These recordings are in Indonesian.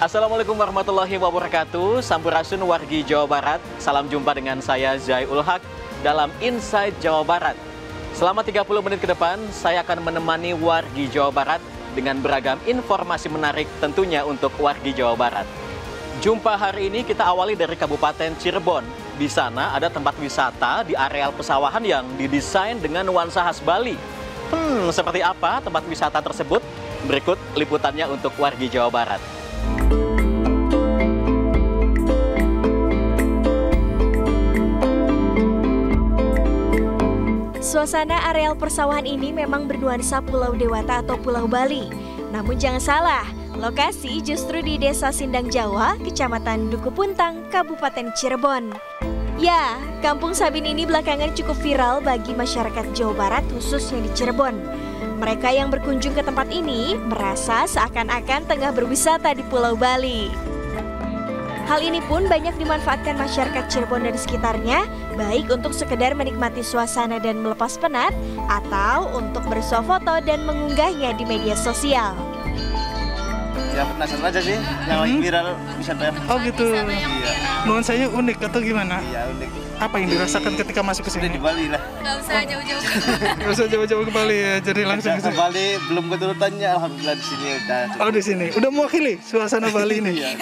Assalamualaikum warahmatullahi wabarakatuh. Sampurasun wargi Jawa Barat. Salam jumpa dengan saya Zai Ul Haq dalam Inside Jawa Barat. Selama 30 menit ke depan, saya akan menemani wargi Jawa Barat dengan beragam informasi menarik tentunya untuk wargi Jawa Barat. Jumpa hari ini kita awali dari Kabupaten Cirebon. Di sana ada tempat wisata di areal pesawahan yang didesain dengan nuansa khas Bali. Seperti apa tempat wisata tersebut? Berikut liputannya untuk wargi Jawa Barat. Suasana areal persawahan ini memang bernuansa Pulau Dewata atau Pulau Bali. Namun jangan salah, lokasi justru di Desa Sindang Jawa, Kecamatan Duku Puntang, Kabupaten Cirebon. Ya, Kampung Sabin ini belakangan cukup viral bagi masyarakat Jawa Barat khususnya di Cirebon. Mereka yang berkunjung ke tempat ini merasa seakan-akan tengah berwisata di Pulau Bali. Hal ini pun banyak dimanfaatkan masyarakat Cirebon dan sekitarnya, baik untuk sekedar menikmati suasana dan melepas penat, atau untuk bersuah foto dan mengunggahnya di media sosial. Ya penasaran aja sih, yang lagi viral wisata. Oh gitu. Iya. Nuansanya unik atau gimana? Iya unik. Apa yang dirasakan ketika masuk ke Udah sini? di Bali lah. Gak usah jauh-jauh. Gak usah jauh-jauh ke Bali ya, jadi langsung ke Ke sini. Bali belum keturutannya, alhamdulillah di sini udah. Oh di sini, udah mewakili suasana Bali ini. Iya.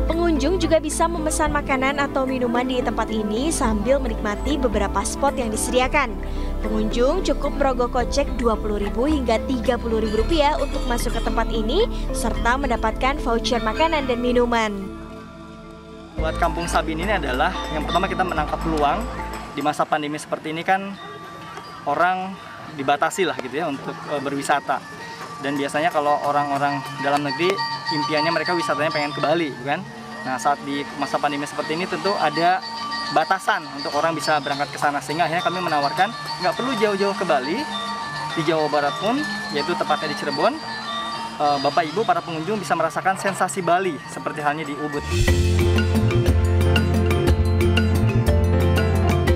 Pengunjung juga bisa memesan makanan atau minuman di tempat ini sambil menikmati beberapa spot yang disediakan. Pengunjung cukup merogoh kocek Rp20.000 hingga Rp30.000 untuk masuk ke tempat ini, serta mendapatkan voucher makanan dan minuman. Buat Kampung Sabin ini adalah yang pertama kita menangkap peluang di masa pandemi seperti ini kan orang dibatasi lah gitu ya untuk berwisata. Dan biasanya kalau orang-orang dalam negeri impiannya mereka wisatanya pengen ke Bali, bukan? Nah saat di masa pandemi seperti ini tentu ada batasan untuk orang bisa berangkat ke sana, sehingga akhirnya kami menawarkan nggak perlu jauh-jauh ke Bali, di Jawa Barat pun, yaitu tepatnya di Cirebon, Bapak Ibu para pengunjung bisa merasakan sensasi Bali seperti halnya di Ubud.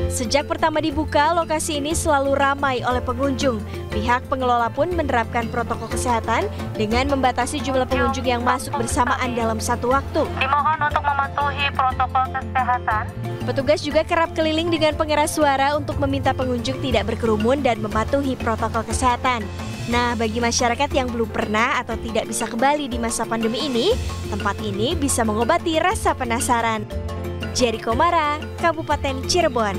Sejak pertama dibuka, lokasi ini selalu ramai oleh pengunjung. Pihak pengelola pun menerapkan protokol kesehatan dengan membatasi jumlah pengunjung yang masuk bersamaan dalam satu waktu. Dimohon untuk mematuhi protokol kesehatan. Petugas juga kerap keliling dengan pengeras suara untuk meminta pengunjung tidak berkerumun dan mematuhi protokol kesehatan. Nah, bagi masyarakat yang belum pernah atau tidak bisa ke Bali di masa pandemi ini, tempat ini bisa mengobati rasa penasaran. Jerry Komara, Kabupaten Cirebon.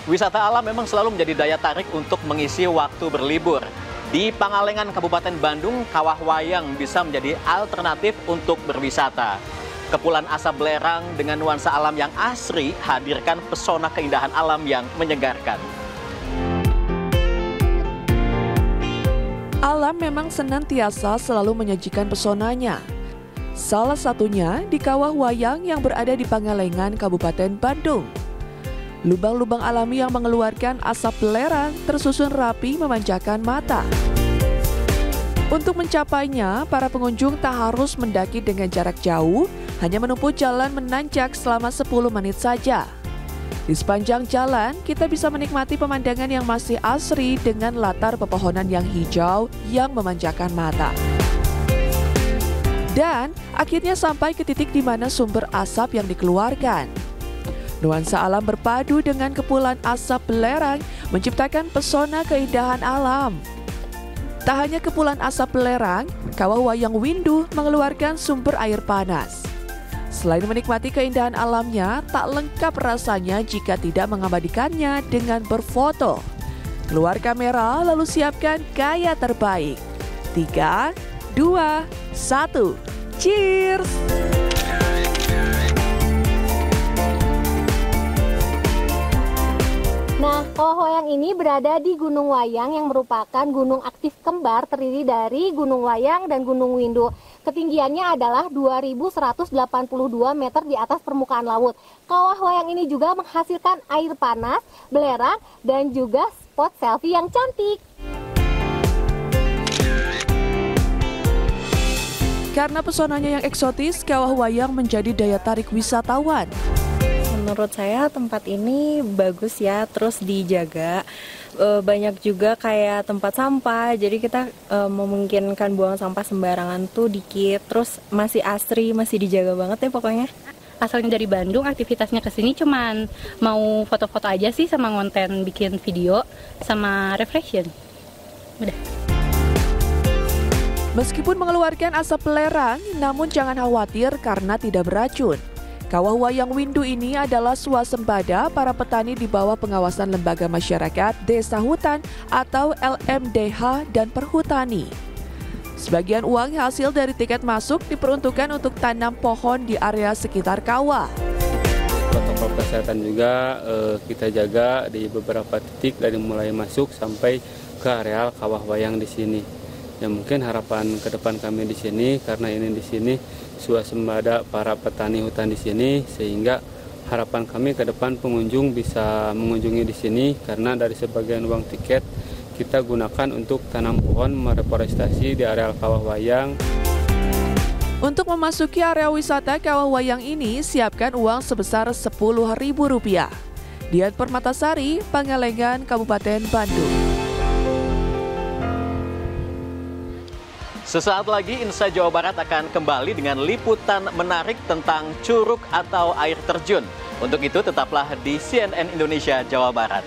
Wisata alam memang selalu menjadi daya tarik untuk mengisi waktu berlibur. Di Pangalengan, Kabupaten Bandung, Kawah Wayang bisa menjadi alternatif untuk berwisata. Kepulan asap belerang dengan nuansa alam yang asri hadirkan pesona keindahan alam yang menyegarkan. Alam memang senantiasa selalu menyajikan pesonanya. Salah satunya di Kawah Wayang yang berada di Pangalengan, Kabupaten Bandung. Lubang-lubang alami yang mengeluarkan asap belerang tersusun rapi memanjakan mata. Untuk mencapainya, para pengunjung tak harus mendaki dengan jarak jauh, hanya menempuh jalan menanjak selama 10 menit saja. Di sepanjang jalan, kita bisa menikmati pemandangan yang masih asri dengan latar pepohonan yang hijau yang memanjakan mata. Dan akhirnya sampai ke titik di mana sumber asap yang dikeluarkan. Nuansa alam berpadu dengan kepulan asap belerang menciptakan pesona keindahan alam. Tak hanya kepulan asap belerang, Kawah Wayang Windu mengeluarkan sumber air panas. Selain menikmati keindahan alamnya, tak lengkap rasanya jika tidak mengabadikannya dengan berfoto. Keluar kamera lalu siapkan gaya terbaik. 3, 2, 1, cheers! Nah, Kawah Wayang ini berada di Gunung Wayang yang merupakan gunung aktif kembar terdiri dari Gunung Wayang dan Gunung Windu. Ketinggiannya adalah 2.182 meter di atas permukaan laut. Kawah Wayang ini juga menghasilkan air panas, belerang, dan juga spot selfie yang cantik. Karena pesonanya yang eksotis, Kawah Wayang menjadi daya tarik wisatawan. menurut saya tempat ini bagus ya, terus dijaga. Banyak juga kayak tempat sampah, jadi kita memungkinkan buang sampah sembarangan tuh dikit, terus masih asri, masih dijaga banget ya pokoknya. Asalnya dari Bandung, aktivitasnya ke sini cuman mau foto-foto aja sih, sama konten bikin video, sama reflection. Udah. Meskipun mengeluarkan asap belerang, namun jangan khawatir karena tidak beracun. Kawah Wayang Windu ini adalah swasembada para petani di bawah pengawasan Lembaga Masyarakat Desa Hutan atau LMDH dan Perhutani. Sebagian uang hasil dari tiket masuk diperuntukkan untuk tanam pohon di area sekitar kawah. Protokol kesehatan juga kita jaga di beberapa titik dari mulai masuk sampai ke areal kawah wayang di sini. Ya mungkin harapan ke depan kami di sini karena ini di sini swasembada para petani hutan di sini, sehingga harapan kami ke depan pengunjung bisa mengunjungi di sini karena dari sebagian uang tiket kita gunakan untuk tanam pohon mereforestasi di areal kawah wayang. Untuk memasuki area wisata kawah wayang ini siapkan uang sebesar Rp10.000. Dian Permatasari, Pangalengan, Kabupaten Bandung. Sesaat lagi Inside Jawa Barat akan kembali dengan liputan menarik tentang curug atau air terjun. Untuk itu tetaplah di CNN Indonesia Jawa Barat.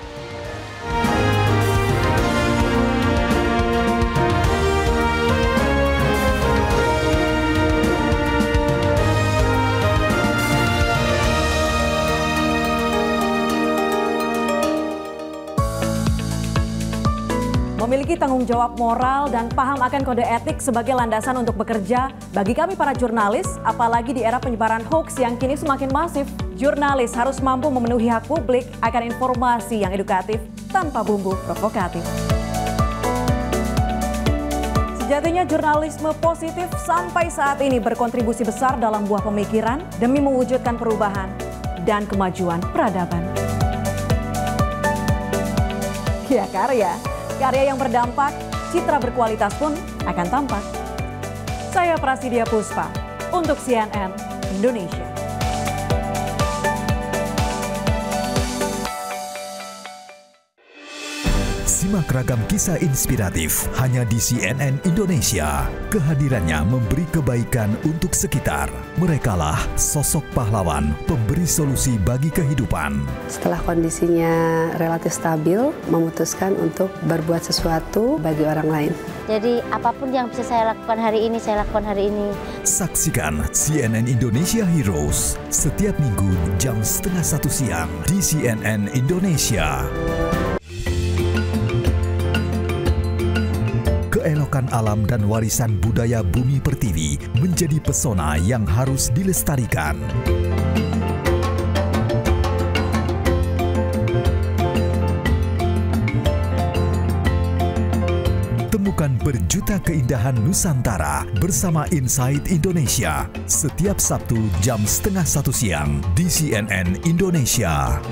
Memiliki tanggung jawab moral dan paham akan kode etik sebagai landasan untuk bekerja bagi kami para jurnalis, apalagi di era penyebaran hoax yang kini semakin masif. Jurnalis harus mampu memenuhi hak publik akan informasi yang edukatif tanpa bumbu provokatif. Sejatinya jurnalisme positif sampai saat ini berkontribusi besar dalam buah pemikiran demi mewujudkan perubahan dan kemajuan peradaban. Ya karya yang berdampak, citra berkualitas pun akan tampak. Saya Prasidya Puspa untuk CNN Indonesia. Simak ragam kisah inspiratif hanya di CNN Indonesia. Kehadirannya memberi kebaikan untuk sekitar. Merekalah sosok pahlawan, pemberi solusi bagi kehidupan. Setelah kondisinya relatif stabil, memutuskan untuk berbuat sesuatu bagi orang lain. Jadi apapun yang bisa saya lakukan hari ini, saya lakukan hari ini. Saksikan CNN Indonesia Heroes setiap minggu jam 12:30 siang di CNN Indonesia. Keelokan alam dan warisan budaya Bumi Pertiwi menjadi pesona yang harus dilestarikan. Temukan berjuta keindahan Nusantara bersama Inside Indonesia setiap Sabtu jam 12:30 siang di CNN Indonesia.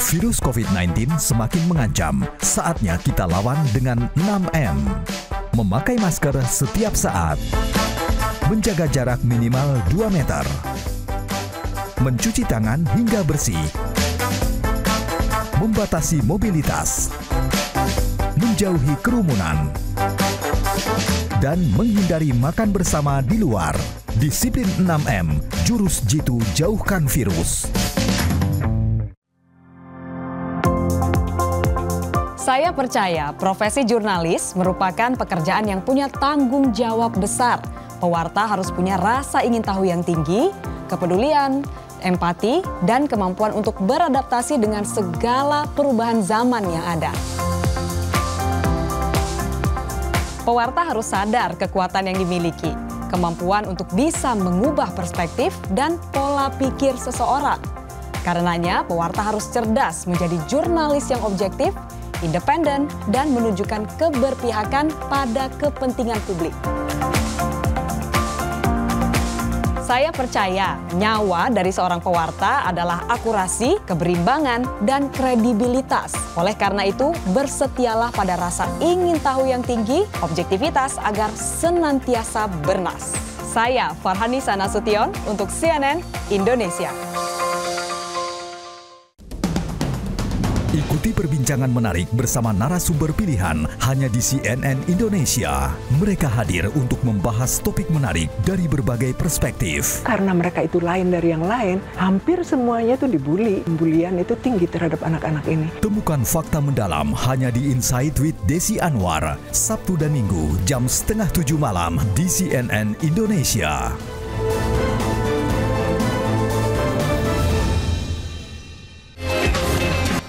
Virus COVID-19 semakin mengancam, saatnya kita lawan dengan 6M. Memakai masker setiap saat, menjaga jarak minimal 2 meter, mencuci tangan hingga bersih, membatasi mobilitas, menjauhi kerumunan, dan menghindari makan bersama di luar. Disiplin 6M, jurus jitu jauhkan virus. Saya percaya profesi jurnalis merupakan pekerjaan yang punya tanggung jawab besar. Pewarta harus punya rasa ingin tahu yang tinggi, kepedulian, empati, dan kemampuan untuk beradaptasi dengan segala perubahan zaman yang ada. Pewarta harus sadar kekuatan yang dimiliki, kemampuan untuk bisa mengubah perspektif dan pola pikir seseorang. Karenanya, pewarta harus cerdas menjadi jurnalis yang objektif, independen, dan menunjukkan keberpihakan pada kepentingan publik. Saya percaya nyawa dari seorang pewarta adalah akurasi, keberimbangan, dan kredibilitas. Oleh karena itu, bersetialah pada rasa ingin tahu yang tinggi, objektivitas agar senantiasa bernas. Saya Farhanisa Nasution untuk CNN Indonesia. Ikuti perbincangan menarik bersama narasumber pilihan hanya di CNN Indonesia. Mereka hadir untuk membahas topik menarik dari berbagai perspektif. Karena mereka itu lain dari yang lain, hampir semuanya itu dibully. Bulian itu tinggi terhadap anak-anak ini. Temukan fakta mendalam hanya di Insight with Desi Anwar, Sabtu dan Minggu jam 6:30 malam di CNN Indonesia.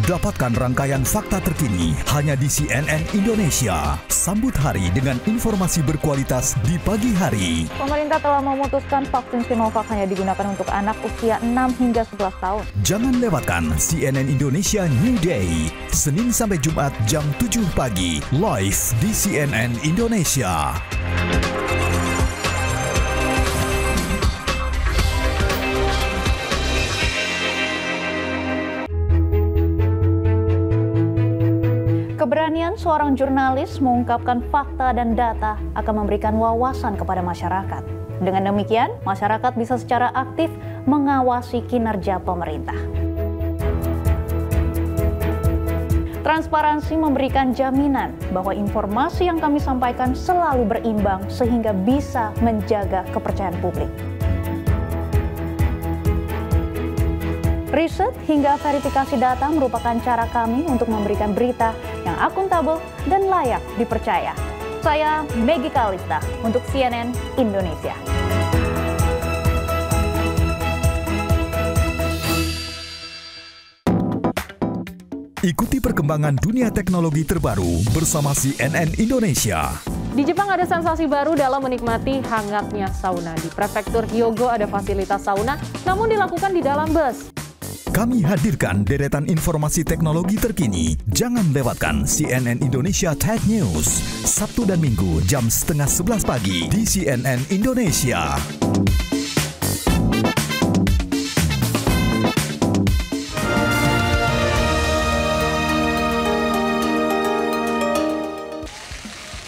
Dapatkan rangkaian fakta terkini hanya di CNN Indonesia. Sambut hari dengan informasi berkualitas di pagi hari. Pemerintah telah memutuskan vaksin Sinovac hanya digunakan untuk anak usia 6 hingga 11 tahun. Jangan lewatkan CNN Indonesia New Day, Senin sampai Jumat jam 7 pagi, live di CNN Indonesia. Keberanian seorang jurnalis mengungkapkan fakta dan data akan memberikan wawasan kepada masyarakat. Dengan demikian, masyarakat bisa secara aktif mengawasi kinerja pemerintah. Transparansi memberikan jaminan bahwa informasi yang kami sampaikan selalu berimbang sehingga bisa menjaga kepercayaan publik. Riset hingga verifikasi data merupakan cara kami untuk memberikan berita yang akuntabel dan layak dipercaya. Saya Meggy Kalista untuk CNN Indonesia. Ikuti perkembangan dunia teknologi terbaru bersama CNN Indonesia. Di Jepang ada sensasi baru dalam menikmati hangatnya sauna. Di prefektur Hyogo ada fasilitas sauna, namun dilakukan di dalam bus. Kami hadirkan deretan informasi teknologi terkini. Jangan lewatkan CNN Indonesia Tech News, Sabtu dan Minggu jam 10:30 pagi di CNN Indonesia.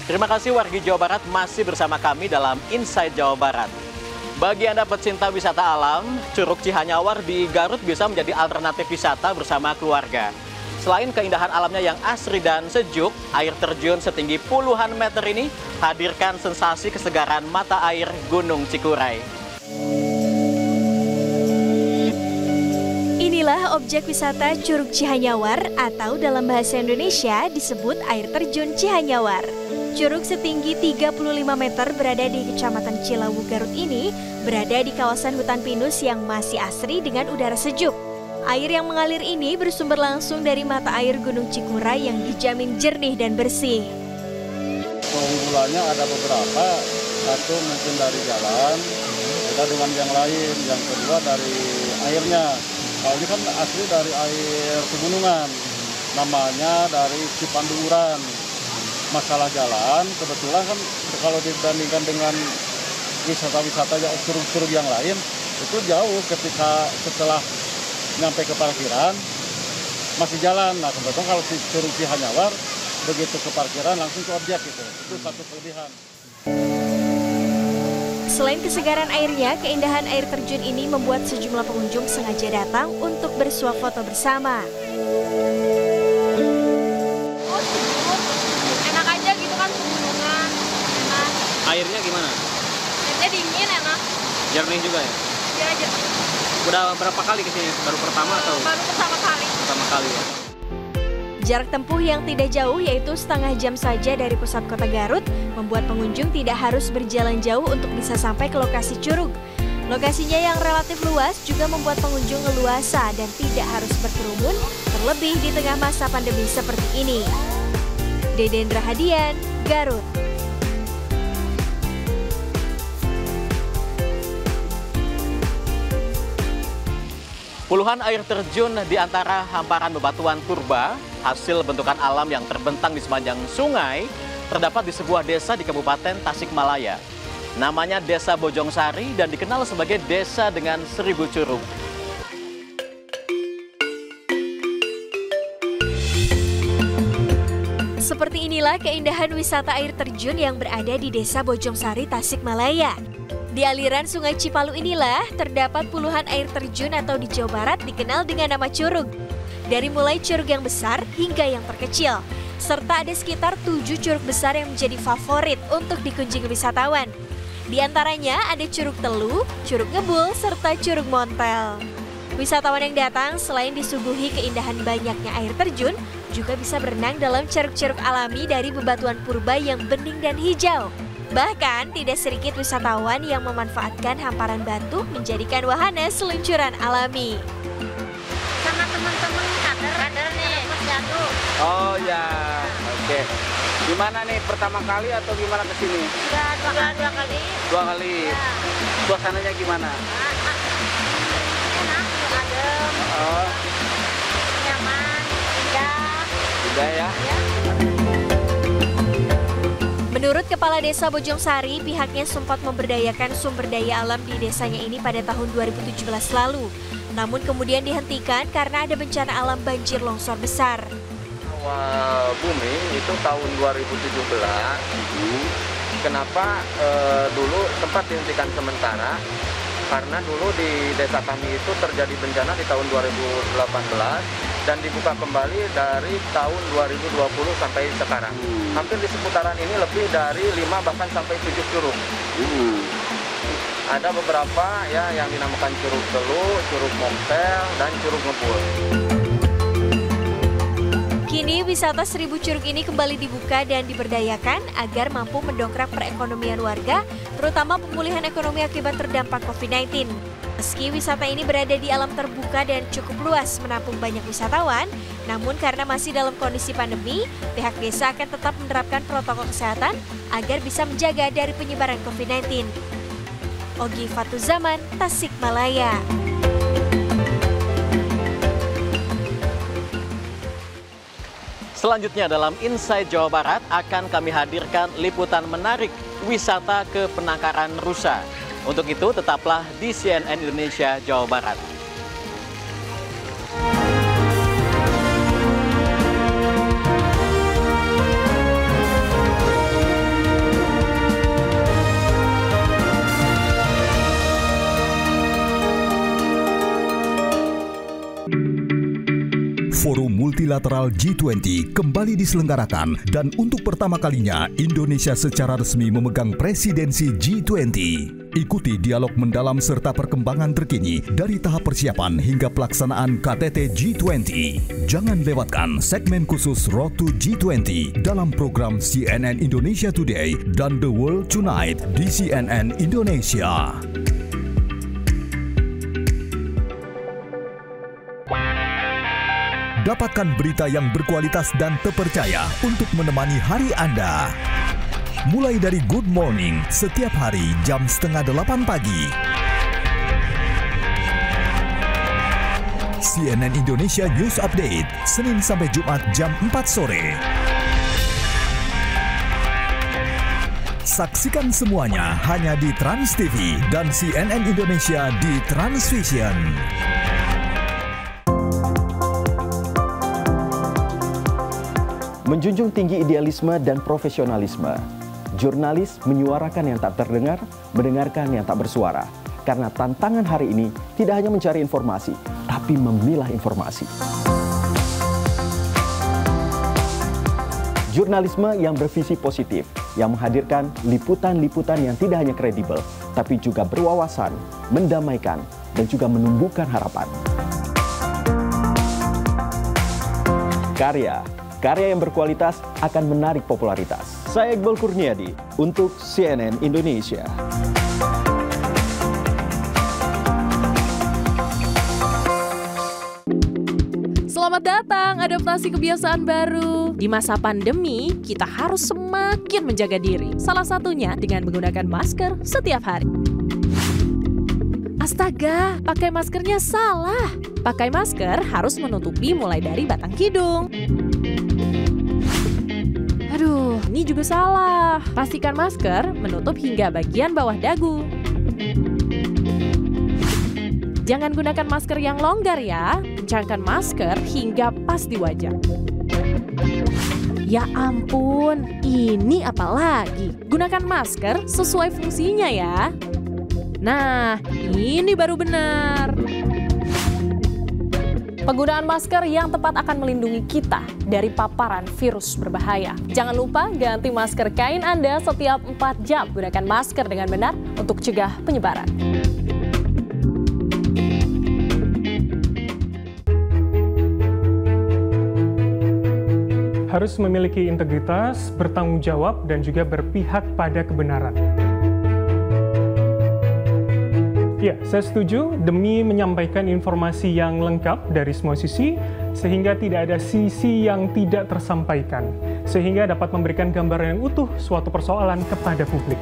Terima kasih wargi Jawa Barat masih bersama kami dalam Inside Jawa Barat. Bagi Anda pecinta wisata alam, Curug Cihanyawar di Garut bisa menjadi alternatif wisata bersama keluarga. Selain keindahan alamnya yang asri dan sejuk, air terjun setinggi puluhan meter ini hadirkan sensasi kesegaran mata air Gunung Cikuray. Inilah objek wisata Curug Cihanyawar atau dalam bahasa Indonesia disebut air terjun Cihanyawar. Curug setinggi 35 meter berada di Kecamatan Cilawu, Garut ini berada di kawasan hutan pinus yang masih asri dengan udara sejuk. Air yang mengalir ini bersumber langsung dari mata air Gunung Cikuray yang dijamin jernih dan bersih. Keunggulannya ada beberapa, satu mungkin dari jalan, beda dengan yang lain. Yang kedua dari airnya. Kalau ini kan asli dari air pegunungan, namanya dari Cipanduran. Masalah jalan, kebetulan kan kalau dibandingkan dengan wisata-wisata yang curug-curug yang lain, itu jauh ketika setelah nyampe ke parkiran, masih jalan. Nah kebetulan kalau si Curug Cihanyawar, begitu ke parkiran langsung ke objek gitu. Itu satu kelebihan. Selain kesegaran airnya, keindahan air terjun ini membuat sejumlah pengunjung sengaja datang untuk bersuah foto bersama. Airnya gimana? Airnya dingin, enak. Jernih juga ya? Iya, jernih. Udah berapa kali kesini? Baru pertama atau? Baru pertama kali. Pertama kali ya. Jarak tempuh yang tidak jauh yaitu setengah jam saja dari pusat kota Garut membuat pengunjung tidak harus berjalan jauh untuk bisa sampai ke lokasi curug. Lokasinya yang relatif luas juga membuat pengunjung leluasa dan tidak harus berkerumun, terlebih di tengah masa pandemi seperti ini. Deden Rahadian, Garut. Puluhan air terjun di antara hamparan bebatuan purba, hasil bentukan alam yang terbentang di sepanjang sungai, terdapat di sebuah desa di Kabupaten Tasikmalaya. Namanya Desa Bojongsari dan dikenal sebagai desa dengan 1000 curug. Seperti inilah keindahan wisata air terjun yang berada di Desa Bojongsari, Tasikmalaya. Di aliran Sungai Cipalu inilah terdapat puluhan air terjun atau di Jawa Barat dikenal dengan nama curug. Dari mulai curug yang besar hingga yang terkecil, serta ada sekitar 7 curug besar yang menjadi favorit untuk dikunjungi wisatawan. Di antaranya ada Curug Telu, Curug Ngebul, serta Curug Montel. Wisatawan yang datang selain disuguhi keindahan banyaknya air terjun, juga bisa berenang dalam curug-curug alami dari bebatuan purba yang bening dan hijau. Bahkan tidak sedikit wisatawan yang memanfaatkan hamparan batu menjadikan wahana seluncuran alami. Sama teman-teman kader nih, Mas Jadu. Oh ya, oke. Gimana nih, pertama kali atau gimana ke sini? Dua kali. Dua kali. Ya. Suasananya gimana? Enak, adem. Oh. Nyaman, indah. Indah ya? Ya. Menurut Kepala Desa Bojong Sari, pihaknya sempat memberdayakan sumber daya alam di desanya ini pada tahun 2017 lalu. Namun kemudian dihentikan karena ada bencana alam banjir longsor besar. Awal bumi itu tahun 2017. Kenapa dulu sempat dihentikan sementara? Karena dulu di desa kami itu terjadi bencana di tahun 2018 dan dibuka kembali dari tahun 2020 sampai sekarang. Hampir di seputaran ini lebih dari 5 bahkan sampai 7 curug. Ada beberapa ya yang dinamakan Curug Telu, Curug Montel, dan Curug Ngebul. Kini wisata 1000 curug ini kembali dibuka dan diberdayakan agar mampu mendongkrak perekonomian warga, terutama pemulihan ekonomi akibat terdampak COVID-19. Meski wisata ini berada di alam terbuka dan cukup luas menampung banyak wisatawan, namun karena masih dalam kondisi pandemi, pihak desa akan tetap menerapkan protokol kesehatan agar bisa menjaga dari penyebaran COVID-19. Ogi Fatuzaman, Tasikmalaya. Selanjutnya dalam Inside Jawa Barat akan kami hadirkan liputan menarik wisata ke Penangkaran Rusa. Untuk itu tetaplah di CNN Indonesia Jawa Barat. Forum Multilateral G20 kembali diselenggarakan dan untuk pertama kalinya Indonesia secara resmi memegang presidensi G20. Ikuti dialog mendalam serta perkembangan terkini dari tahap persiapan hingga pelaksanaan KTT G20. Jangan lewatkan segmen khusus Road to G20 dalam program CNN Indonesia Today dan The World Tonight di CNN Indonesia. Dapatkan berita yang berkualitas dan terpercaya untuk menemani hari Anda. Mulai dari Good Morning setiap hari jam 7:30 pagi. CNN Indonesia News Update, Senin sampai Jumat jam 4 sore. Saksikan semuanya hanya di Trans TV dan CNN Indonesia di Transvision. Menjunjung tinggi idealisme dan profesionalisme, jurnalis menyuarakan yang tak terdengar, mendengarkan yang tak bersuara. Karena tantangan hari ini tidak hanya mencari informasi, tapi memilah informasi. Jurnalisme yang bervisi positif, yang menghadirkan liputan-liputan yang tidak hanya kredibel, tapi juga berwawasan, mendamaikan, dan juga menumbuhkan harapan. Karya yang berkualitas akan menarik popularitas. Saya Iqbal Kurniadi untuk CNN Indonesia. Selamat datang, adaptasi kebiasaan baru. Di masa pandemi, kita harus semakin menjaga diri. Salah satunya dengan menggunakan masker setiap hari. Astaga, pakai maskernya salah. Pakai masker harus menutupi mulai dari batang hidung. Aduh, ini juga salah. Pastikan masker menutup hingga bagian bawah dagu. Jangan gunakan masker yang longgar ya. Kencangkan masker hingga pas di wajah. Ya ampun, ini apa lagi? Gunakan masker sesuai fungsinya ya. Nah, ini baru benar. Penggunaan masker yang tepat akan melindungi kita dari paparan virus berbahaya. Jangan lupa ganti masker kain Anda setiap 4 jam. Gunakan masker dengan benar untuk cegah penyebaran. Harus memiliki integritas, bertanggung jawab, dan juga berpihak pada kebenaran. Ya, saya setuju demi menyampaikan informasi yang lengkap dari semua sisi, sehingga tidak ada sisi yang tidak tersampaikan, sehingga dapat memberikan gambaran yang utuh suatu persoalan kepada publik.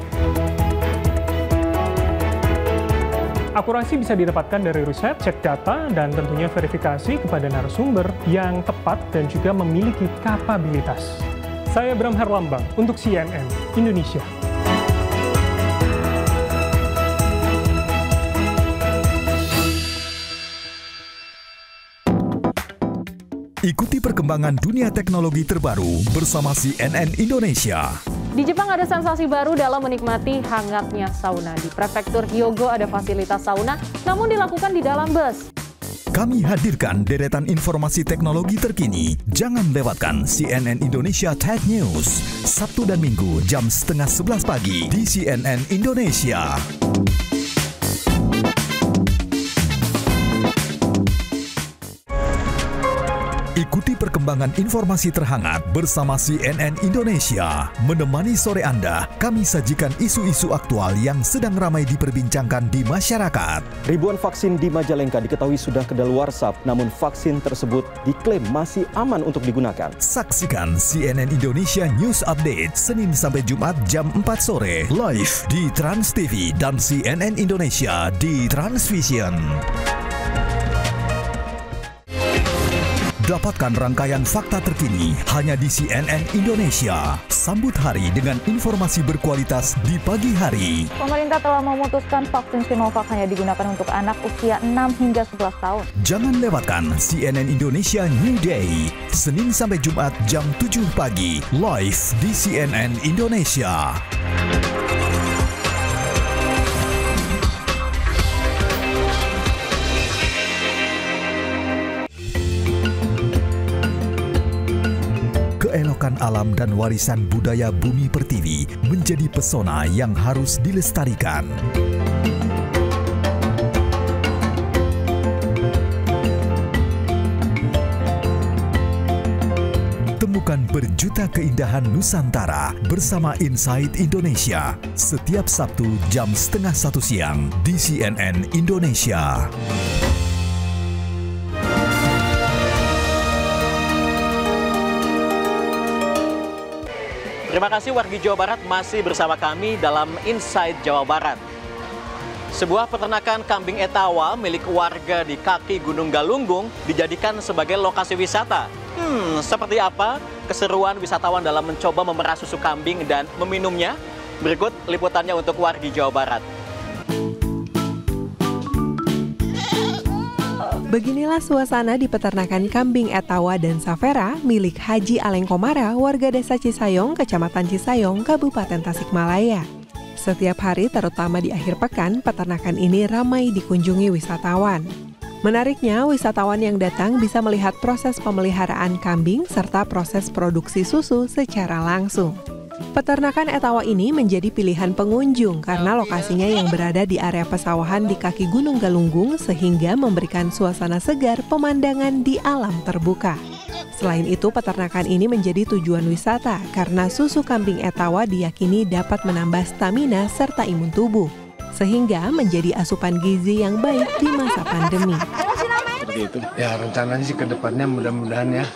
Akurasi bisa didapatkan dari riset, cek data, dan tentunya verifikasi kepada narasumber yang tepat dan juga memiliki kapabilitas. Saya Bram Herlambang untuk CNN Indonesia. Ikuti perkembangan dunia teknologi terbaru bersama CNN Indonesia. Di Jepang ada sensasi baru dalam menikmati hangatnya sauna. Di Prefektur Hyogo ada fasilitas sauna, namun dilakukan di dalam bus. Kami hadirkan deretan informasi teknologi terkini. Jangan lewatkan CNN Indonesia Tech News. Sabtu dan Minggu jam 10:30 pagi di CNN Indonesia. Ikuti perkembangan informasi terhangat bersama CNN Indonesia. Menemani sore Anda, kami sajikan isu-isu aktual yang sedang ramai diperbincangkan di masyarakat. Ribuan vaksin di Majalengka diketahui sudah kedaluarsa, namun vaksin tersebut diklaim masih aman untuk digunakan. Saksikan CNN Indonesia News Update Senin sampai Jumat jam 4 sore live di Trans TV dan CNN Indonesia di Transvision. Dapatkan rangkaian fakta terkini hanya di CNN Indonesia. Sambut hari dengan informasi berkualitas di pagi hari. Pemerintah telah memutuskan vaksin Sinovac hanya digunakan untuk anak usia 6 hingga 11 tahun. Jangan lewatkan CNN Indonesia New Day. Senin sampai Jumat jam 7 pagi. Live di CNN Indonesia. Keelokan alam dan warisan budaya Bumi Pertiwi menjadi pesona yang harus dilestarikan. Temukan berjuta keindahan Nusantara bersama Inside Indonesia setiap Sabtu jam 12:30 siang di CNN Indonesia. Terima kasih wargi Jawa Barat masih bersama kami dalam Inside Jawa Barat. Sebuah peternakan kambing etawa milik warga di kaki Gunung Galunggung dijadikan sebagai lokasi wisata. Seperti apa keseruan wisatawan dalam mencoba memerah susu kambing dan meminumnya? Berikut liputannya untuk wargi Jawa Barat. Beginilah suasana di peternakan kambing etawa dan safera milik Haji Aleng Komara, warga desa Cisayong, Kecamatan Cisayong, Kabupaten Tasikmalaya. Setiap hari, terutama di akhir pekan, peternakan ini ramai dikunjungi wisatawan. Menariknya, wisatawan yang datang bisa melihat proses pemeliharaan kambing serta proses produksi susu secara langsung. Peternakan etawa ini menjadi pilihan pengunjung karena lokasinya yang berada di area pesawahan di kaki Gunung Galunggung sehingga memberikan suasana segar pemandangan di alam terbuka. Selain itu, peternakan ini menjadi tujuan wisata karena susu kambing etawa diyakini dapat menambah stamina serta imun tubuh, sehingga menjadi asupan gizi yang baik di masa pandemi. Seperti itu. Ya, rencananya sih ke depannya mudah-mudahan ya.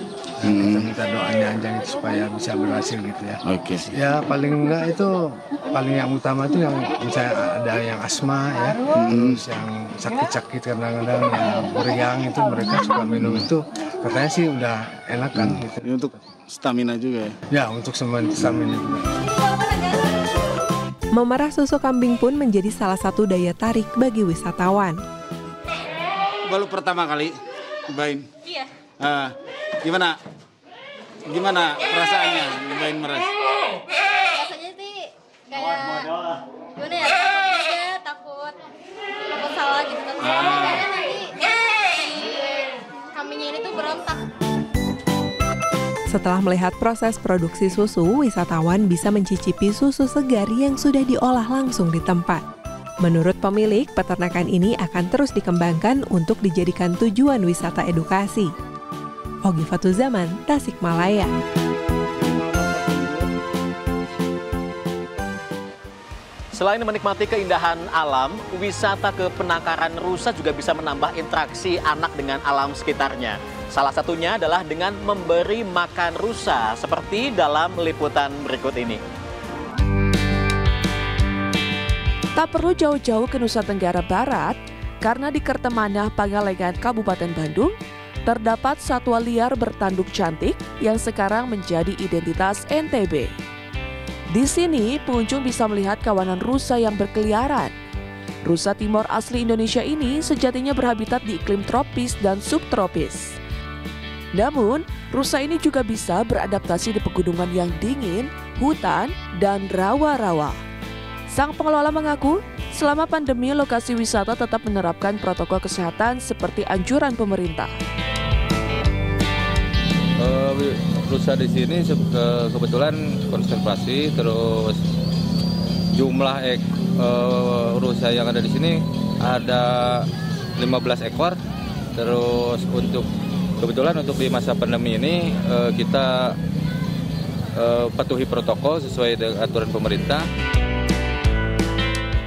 Kita minta doanya aja gitu, supaya bisa berhasil gitu ya. Oke. Ya paling enggak itu paling yang utama itu yang misalnya ada yang asma ya, terus yang sakit-sakit kadang-kadang yang meriang itu mereka suka minum itu katanya sih udah enak kan. Gitu. Ini untuk stamina juga ya? Ya untuk stamina juga. Memerah susu kambing pun menjadi salah satu daya tarik bagi wisatawan. Baru pertama kali nyobain? Iya. Gimana perasaannya nyobain meres? Rasanya sih kayak gimana ya, takut juga, takut Kambingnya ini tuh berontak. Setelah melihat proses produksi susu, wisatawan bisa mencicipi susu segar yang sudah diolah langsung di tempat. Menurut pemilik, peternakan ini akan terus dikembangkan untuk dijadikan tujuan wisata edukasi. Ogi Fatuzaman, Tasikmalaya. Selain menikmati keindahan alam, wisata ke penangkaran rusa juga bisa menambah interaksi anak dengan alam sekitarnya. Salah satunya adalah dengan memberi makan rusa, seperti dalam liputan berikut ini. Tak perlu jauh-jauh ke Nusa Tenggara Barat, karena di Kertemanah, Pangalengan, Kabupaten Bandung, terdapat satwa liar bertanduk cantik yang sekarang menjadi identitas NTB. Di sini, pengunjung bisa melihat kawanan rusa yang berkeliaran. Rusa Timor asli Indonesia ini sejatinya berhabitat di iklim tropis dan subtropis. Namun, rusa ini juga bisa beradaptasi di pegunungan yang dingin, hutan, dan rawa-rawa. Sang pengelola mengaku, selama pandemi lokasi wisata tetap menerapkan protokol kesehatan seperti anjuran pemerintah. Rusa di sini kebetulan konservasi, terus jumlah rusa yang ada di sini ada 15 ekor. Terus kebetulan untuk di masa pandemi ini kita patuhi protokol sesuai dengan aturan pemerintah.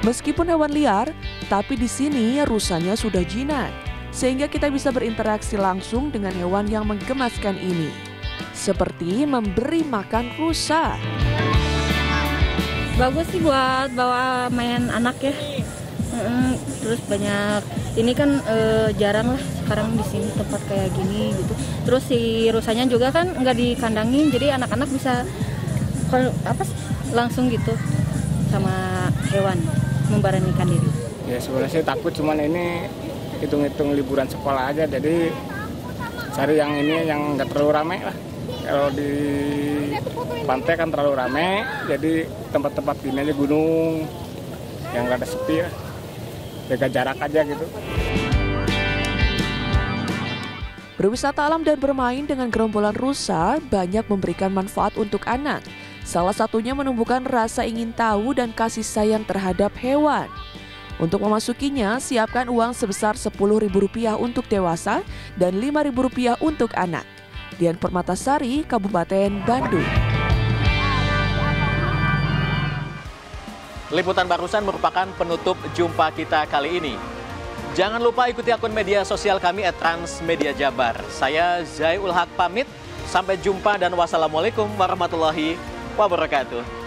Meskipun hewan liar, tapi di sini rusanya sudah jinak, sehingga kita bisa berinteraksi langsung dengan hewan yang menggemaskan ini. Seperti memberi makan rusa. Bagus sih buat bawa main anak ya. Terus banyak, ini kan jarang lah sekarang di sini tempat kayak gini gitu. Terus si rusanya juga kan nggak dikandangin, jadi anak-anak bisa langsung gitu sama hewan. Memberanikan diri. Ya sebenarnya sih takut, cuman ini hitung-hitung liburan sekolah aja, jadi cari yang ini yang nggak terlalu ramai lah. Kalau di pantai kan terlalu ramai, jadi tempat-tempat ini aja gunung yang rada sepi lah, jaga jarak aja gitu. Berwisata alam dan bermain dengan gerombolan rusa banyak memberikan manfaat untuk anak. Salah satunya menumbuhkan rasa ingin tahu dan kasih sayang terhadap hewan. Untuk memasukinya, siapkan uang sebesar Rp10.000 untuk dewasa dan Rp5.000 untuk anak. Dian Permatasari, Kabupaten Bandung. Liputan barusan merupakan penutup jumpa kita kali ini. Jangan lupa ikuti akun media sosial kami @transmediajabar. Saya Zai Ulhak pamit. Sampai jumpa dan wassalamualaikum warahmatullahi wabarakatuh.